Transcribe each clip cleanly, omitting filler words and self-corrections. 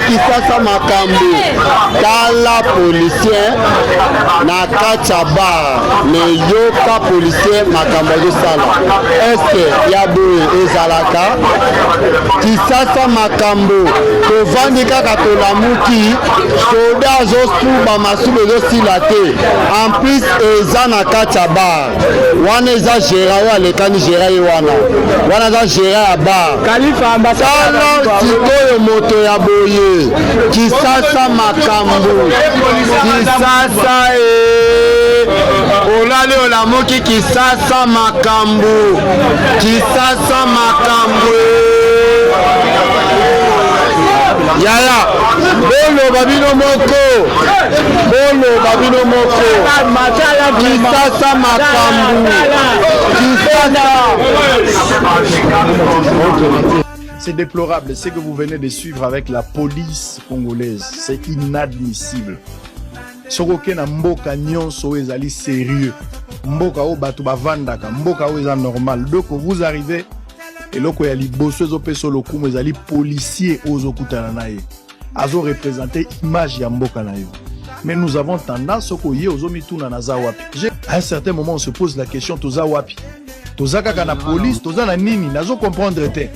Kisasa makambu tala policier na kachaba ne yoka policier makambo de sala est ya boye ezalaka kisasa makambo to vandi kaka to lamuki soda azosuba masuba ezosila te en plus eza na kachaba wana eza gera yo alekani gera ye wana eza gera ya bar tala sikoyo moto ya boye kisasa makambo kisasa olali olamoki kisasa makambo kisasa makambo yaya bolo babino moko kisasa makambo kisasa. C'est déplorable, ce que vous venez de suivre avec la police congolaise, c'est inadmissible. Sokoke na mboka nyonso ezali sérieux. Mboka o batu bavandaka, mboka o eza normal. Donc vous arrivez et loko ya liboso ezopeso lokumu ezali policier ozokutana na ye. Azo représenter image ya mboka na yo. Mais nous avons tendance soko ye ozomituna na za wapi. À un certain moment on se pose la question toza wapi. Toza kaka na police, toza na nini, nazo comprendre te.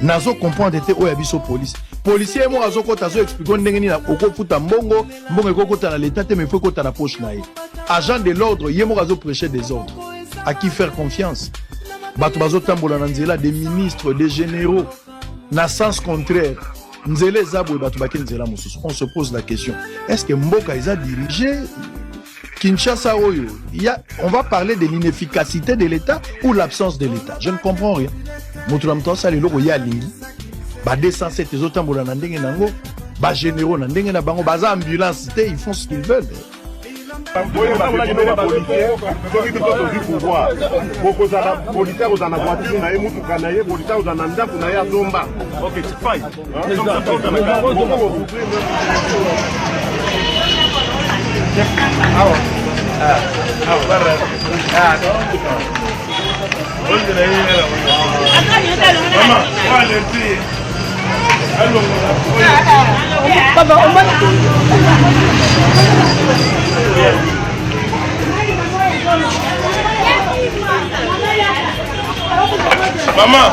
Nazo comprendre te oya biso police. Policier mo azo kota azo expliquer ndenge ni na okofuta mbongo ekokota na l'état te mais faut kota na poche na ye. Agent de l'ordre yemo azo prêcher des ordres. À qui faire confiance? Bato bazo tambola na nzela des ministres, des généraux na sens contraire. Nzela zabwe bato baké nzela mosusu. On se pose la question, est-ce que mboka eza dirigé Kinshasa oyo? On va parler de l'inefficacité de l'État ou l'absence de l'État. Je ne comprends rien. Motulamto sali loko ya lingi ba 207 ezotambola na ndenge nango ba généraux na ndenge na bango baza ambulance te, ils font ce qu'ils veulent. Maman,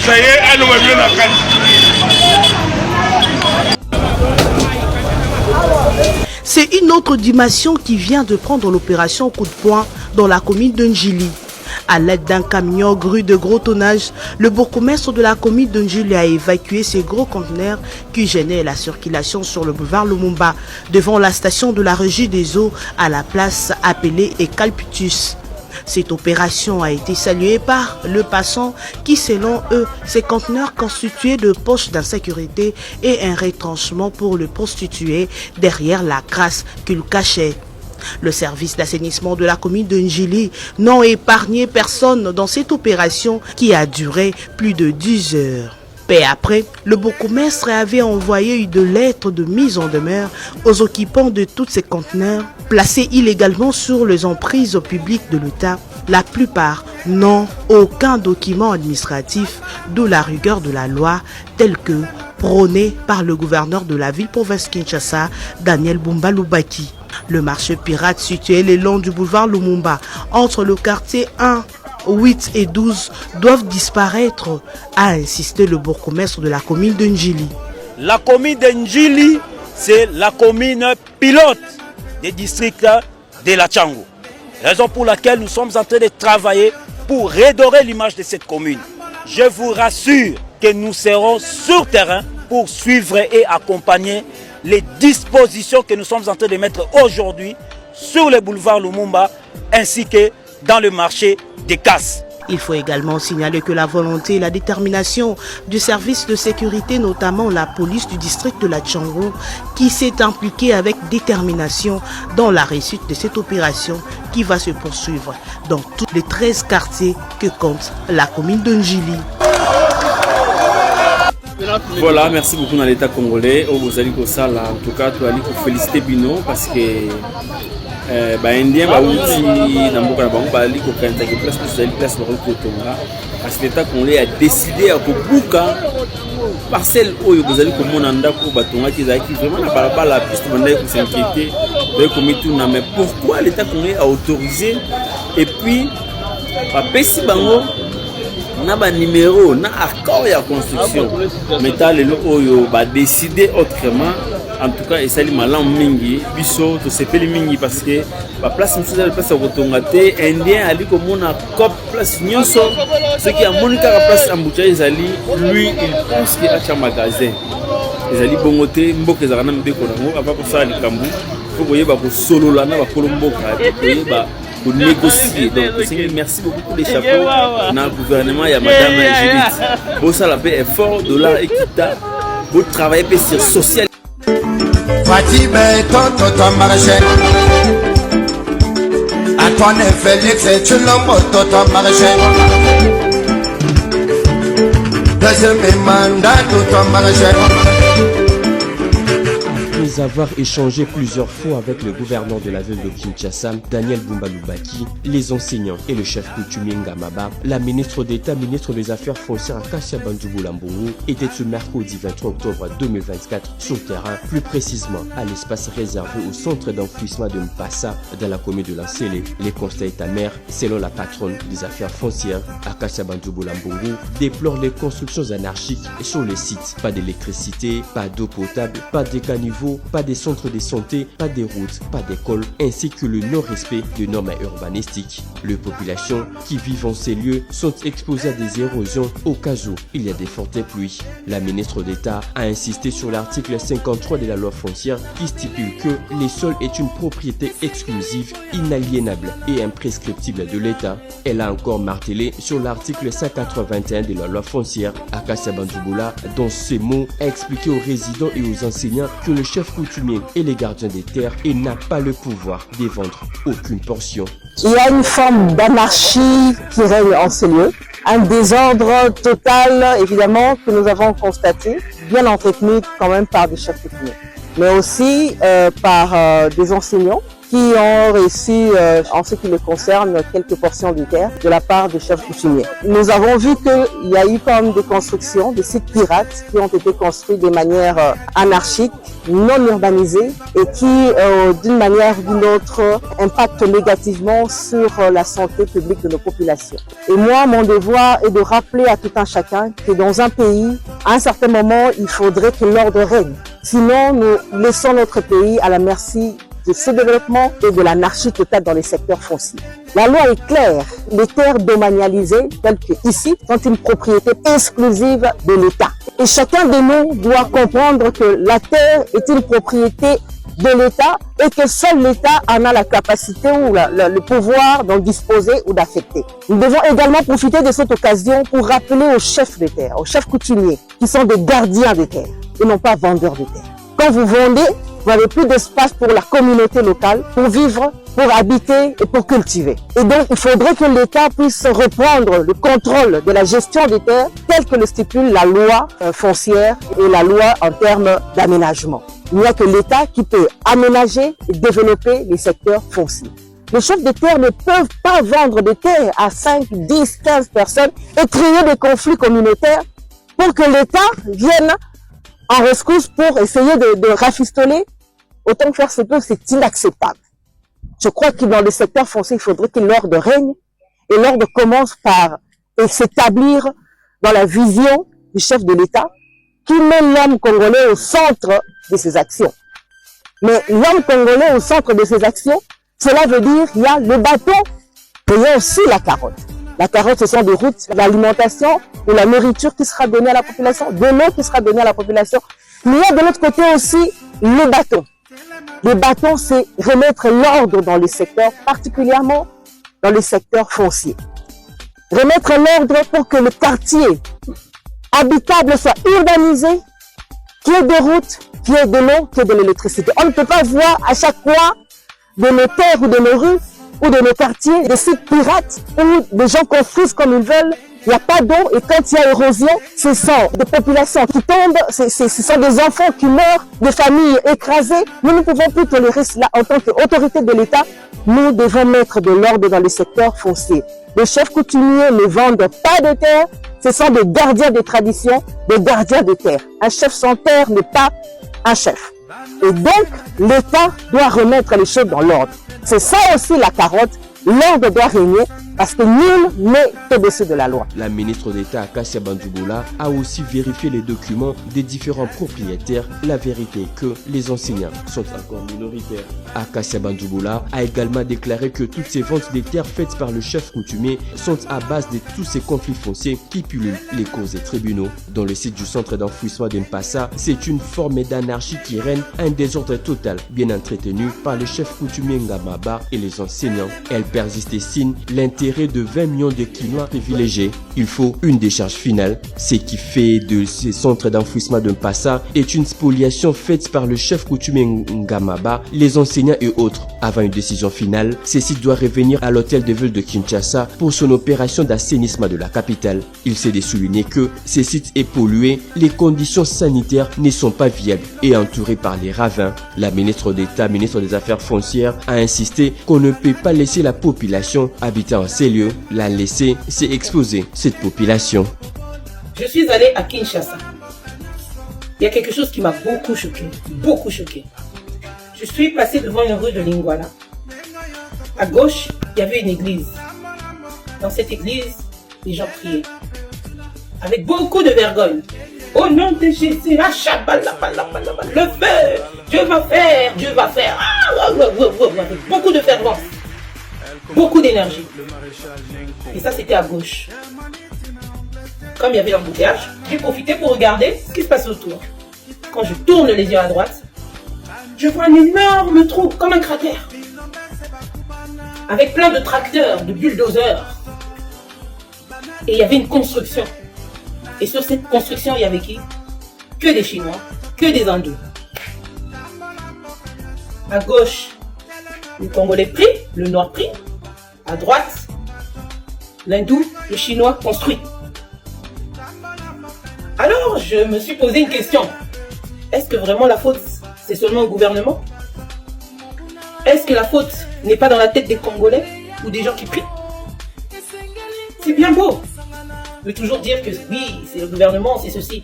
ça y est, elle nous revient dans la C'est une autre dimension qui vient de prendre l'opération coup de poing dans la commune de Njili. À l'aide d'un camion grue de gros tonnage, le bourgmestre de la commune de Njili a évacué ces gros conteneurs qui gênaient la circulation sur le boulevard Lumumba devant la station de la Régie des eaux à la place appelée Eucalyptus. Cette opération a été saluée par le passant qui, selon eux, ces conteneurs constituaient de poches d'insécurité et un retranchement pour le prostituer derrière la crasse qu'il cachait. Le service d'assainissement de la commune de Njili n'a épargné personne dans cette opération qui a duré plus de 10 heures. Peu après, le bourgmestre avait envoyé une lettre de mise en demeure aux occupants de tous ces conteneurs placés illégalement sur les emprises publiques de l'État. La plupart n'ont aucun document administratif, d'où la rigueur de la loi telle que prônée par le gouverneur de la ville-province Kinshasa, Daniel Bumba Lubaki. Le marché pirate situé le long du boulevard Lumumba, entre le quartier 1, 8 et 12 doivent disparaître, a insisté le bourgmestre de la commune de Njili. La commune de Njili, c'est la commune pilote des districts de la Tchango. Raison pour laquelle nous sommes en train de travailler pour redorer l'image de cette commune. Je vous rassure que nous serons sur terrain pour suivre et accompagner les dispositions que nous sommes en train de mettre aujourd'hui sur le boulevard Lumumba ainsi que dans le marché des Casses. Il faut également signaler que la volonté et la détermination du service de sécurité, notamment la police du district de la Tchango, qui s'est impliquée avec détermination dans la réussite de cette opération qui va se poursuivre dans tous les 13 quartiers que compte la commune de Njili. Voilà, merci beaucoup dans l'État congolais. Vous allez en tout cas, tu allez féliciter Bino parce que Indien parce que l'État congolais a décidé à Kobuka parcelle où vous allez vraiment la piste s'inquiéter mais pourquoi l'État congolais a autorisé et puis on a un numéro, on a un accord de construction. Mais on a décidé autrement. En tout cas, c'est un malin mingi. Biso, tout c'est plus mingi parce que la place où la place à Rotongate, Indien a dit que mon accord place Nyonso, ce qui a Monica la place en bouteille, lui, il pense qu'il a un magasin. Les ali bongoté, mboke zarana mbeko nango, avant que ça les kambu, faut que y ait solo là, na ba kolomboka, pour négocier. Donc, merci beaucoup pour les chapeaux. Dans le gouvernement, il y a Madame Judith. Pour ça, la paix est fort, dollar équitable. Pour travailler sur social. Fatime, ton marché. Antoine Félix, tu l'as ton marché. Deuxième mandat, ton marché. Après avoir échangé plusieurs fois avec le gouverneur de la ville de Kinshasa, Daniel Bumba Lubaki, les enseignants et le chef coutumier Ngamaba, la ministre d'État, ministre des Affaires foncières Akasia Bandjoubou Lambongo, était ce mercredi 23 octobre 2024 sur terrain, plus précisément à l'espace réservé au centre d'enfouissement de Mpassa dans la commune de Lansele. Les constats état mère, selon la patronne des affaires foncières Akasia Bandjoubou Lambongo, déplore les constructions anarchiques sur les sites. Pas d'électricité, pas d'eau potable, pas de caniveaux, pas des centres de santé, pas de routes, pas d'écoles, ainsi que le non-respect de normes urbanistiques. Les populations qui vivent en ces lieux sont exposées à des érosions au cas où il y a des fortes pluies. La ministre d'État a insisté sur l'article 53 de la loi foncière qui stipule que les sols est une propriété exclusive, inaliénable et imprescriptible de l'État. Elle a encore martelé sur l'article 181 de la loi foncière. Akasia Bandjoubou, dans ces mots, a expliqué aux résidents et aux enseignants que le chef coutumier et les gardiens des terres et n'a pas le pouvoir de vendre aucune portion. Il y a une forme d'anarchie qui règne en ces lieux, un désordre total évidemment que nous avons constaté, bien entretenu quand même par des chefs coutumiers, mais aussi par des enseignants qui ont reçu, en ce qui les concerne, quelques portions de terre de la part des chefs coutumiers. Nous avons vu qu'il y a eu quand même des constructions, des sites pirates qui ont été construits de manière anarchique, non urbanisée et qui, d'une manière ou d'une autre, impactent négativement sur la santé publique de nos populations. Et moi, mon devoir est de rappeler à tout un chacun que dans un pays, à un certain moment, il faudrait que l'ordre règne. Sinon, nous laissons notre pays à la merci du sous-développement et de l'anarchie totale dans les secteurs fonciers. La loi est claire, les terres domanialisées, telles que ici, sont une propriété exclusive de l'État. Et chacun de nous doit comprendre que la terre est une propriété de l'État et que seul l'État en a la capacité ou le pouvoir d'en disposer ou d'affecter. Nous devons également profiter de cette occasion pour rappeler aux chefs de terre, aux chefs coutumiers, qui sont des gardiens des terres et non pas vendeurs de terre. Quand vous vendez, vous n'avez plus d'espace pour la communauté locale, pour vivre, pour habiter et pour cultiver. Et donc, il faudrait que l'État puisse reprendre le contrôle de la gestion des terres telle que le stipule la loi foncière et la loi en termes d'aménagement. Il n'y a que l'État qui peut aménager et développer les secteurs fonciers. Les chefs de terre ne peuvent pas vendre des terres à 5, 10, 15 personnes et créer des conflits communautaires pour que l'État vienne en rescousse pour essayer de rafistoler. Autant que faire se peut, c'est inacceptable. Je crois que dans le secteur foncier, il faudrait que l'ordre règne et l'ordre commence par s'établir dans la vision du chef de l'État qui met l'homme congolais au centre de ses actions. Mais l'homme congolais au centre de ses actions, cela veut dire qu'il y a le bâton, mais il y a aussi la carotte. La carotte, ce sont des routes, l'alimentation ou la nourriture qui sera donnée à la population, de l'eau qui sera donnée à la population. Mais il y a de l'autre côté aussi le bâton. Le bâton, c'est remettre l'ordre dans les secteurs, particulièrement dans les secteurs fonciers. Remettre l'ordre pour que le quartier habitable soit urbanisé, qu'il y ait des routes, qu'il y ait de l'eau, qu'il y ait de l'électricité. On ne peut pas voir à chaque coin de nos terres ou de nos rues ou de nos quartiers des sites pirates où des gens construisent comme ils veulent. Il n'y a pas d'eau et quand il y a érosion, ce sont des populations qui tombent, ce sont des enfants qui meurent, des familles écrasées. Nous ne pouvons plus tolérer cela en tant qu'autorité de l'État. Nous devons mettre de l'ordre dans les secteurs fonciers. Les chefs coutumiers ne vendent pas de terre, ce sont des gardiens des traditions, des gardiens de terre. Un chef sans terre n'est pas un chef. Et donc, l'État doit remettre les choses dans l'ordre. C'est ça aussi la carotte. L'ordre doit régner parce que nul n'est au-dessus de la loi. La ministre d'État Akassia Bandouboula a aussi vérifié les documents des différents propriétaires. La vérité est que les enseignants sont encore minoritaires. Akassia Bandouboula a également déclaré que toutes ces ventes des terres faites par le chef coutumier sont à base de tous ces conflits fonciers qui pullulent les causes des tribunaux. Dans le site du centre d'enfouissement de Mpassa, c'est une forme d'anarchie qui règne, un désordre total bien entretenu par le chef coutumier Ngamaba et les enseignants. Elle persiste et signe l'intérêt de 20 millions de Quinois privilégiés. Il faut une décharge finale. Ce qui fait de ces centres d'enfouissement de Mpassa est une spoliation faite par le chef coutumier Ngamaba, les enseignants et autres. Avant une décision finale, ceci doit revenir à l'hôtel de ville de Kinshasa pour son opération d'assainissement de la capitale. Il s'est de souligner que ce site est pollué, les conditions sanitaires ne sont pas viables et entouré par les ravins. La ministre d'État, ministre des Affaires foncières, a insisté qu'on ne peut pas laisser la population habitant en ces lieux, la laisser s'exposer, cette population. Je suis allé à Kinshasa. Il y a quelque chose qui m'a beaucoup choqué, beaucoup choqué. Je suis passé devant une rue de Lingwala. À gauche, il y avait une église. Dans cette église, les gens priaient. Avec beaucoup de vergogne. Au nom de Jésus, le feu, Dieu va faire, Dieu va faire. Avec beaucoup de fervence. Beaucoup d'énergie. Et ça, c'était à gauche. Comme il y avait l'embouteillage, j'ai profité pour regarder ce qui se passe autour. Quand je tourne les yeux à droite, je vois un énorme trou, comme un cratère. Avec plein de tracteurs, de bulldozers. Et il y avait une construction. Et sur cette construction, il y avait qui? Que des Chinois, que des Hindous. À gauche, le Congolais pris, le Noir pris. À droite, l'Hindou, le Chinois construit. Alors, je me suis posé une question. Est-ce que vraiment la faute, c'est seulement au gouvernement? Est-ce que la faute n'est pas dans la tête des Congolais ou des gens qui prient? C'est bien beau de toujours dire que oui, c'est le gouvernement, c'est ceci.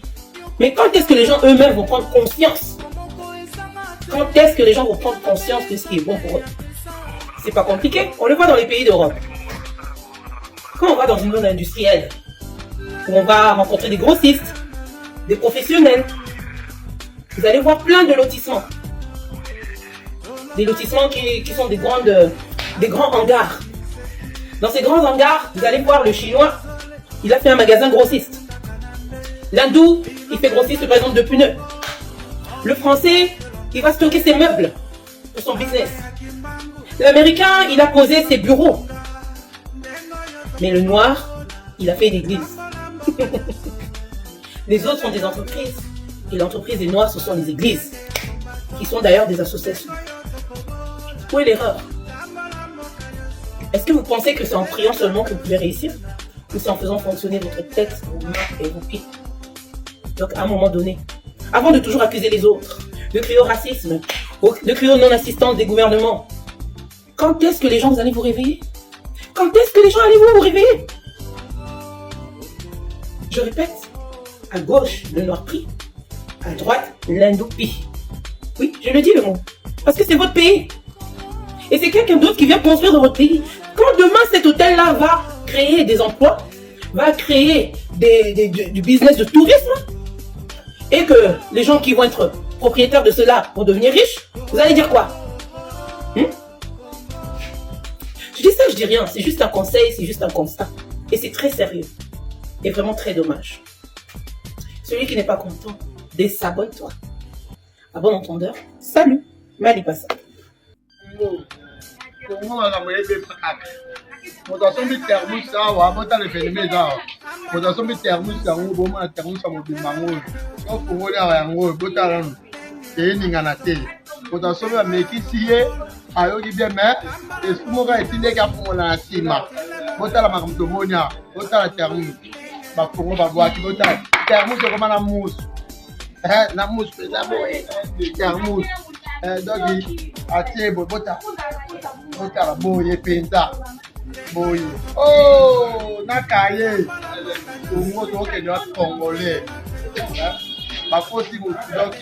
Mais quand est-ce que les gens eux-mêmes vont prendre conscience? Quand est-ce que les gens vont prendre conscience de ce qui est bon pour eux? C'est pas compliqué, on le voit dans les pays d'Europe. Quand on va dans une zone industrielle, où on va rencontrer des grossistes, des professionnels, vous allez voir plein de lotissements. des lotissements qui sont des grands hangars. Dans ces grands hangars, vous allez voir le chinois, il a fait un magasin grossiste. L'hindou, il fait grossiste par exemple de pneus. Le français, il va stocker ses meubles pour son business. L'américain, il a posé ses bureaux. Mais le noir, il a fait une église. Les autres sont des entreprises. Et l'entreprise des noirs, ce sont les églises, qui sont d'ailleurs des associations. Où est l'erreur? Est-ce que vous pensez que c'est en priant seulement que vous pouvez réussir? Ou c'est en faisant fonctionner votre tête, vos mains et vos pieds? Donc à un moment donné, avant de toujours accuser les autres, de crier au racisme, de crier au non-assistance des gouvernements, quand est-ce que les gens allez vous réveiller? Quand est-ce que les gens allez vous réveiller? Je répète, à gauche, le noir prie, à droite, l'hindou pie. Oui, je le dis le mot. Parce que c'est votre pays. Et c'est quelqu'un d'autre qui vient construire dans votre pays. Quand demain cet hôtel-là va créer des emplois, va créer du business de tourisme, et que les gens qui vont être propriétaires de cela vont devenir riches, vous allez dire quoi? Je dis ça, je dis rien. C'est juste un conseil, c'est juste un constat. Et c'est très sérieux. Et vraiment très dommage. Celui qui n'est pas content, désabonne-toi. À bon entendeur, salut, Malipasa. ayoki bien mais esprit moko etindeki afongola na nsima botala makambo tomonia botala termus bafongo babwaki botala termus ekoma na musu na musu mpenza boye termus donc atie boye botala boye mpenza boye o nakaye kongo tokende wa congolais bakosi motu donc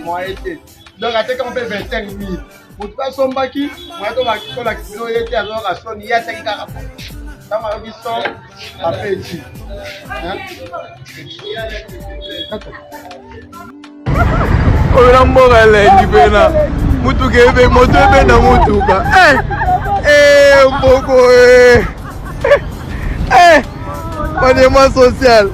moye te donc atekama mpe 25 000 motu asombaki moya tolakisi bino ye te azoyoka soni ye aseki kaka po ntango ayoki son apeti oyo na mboka elendi pena mutuka ebe moto ebe na mutuka mboko panema social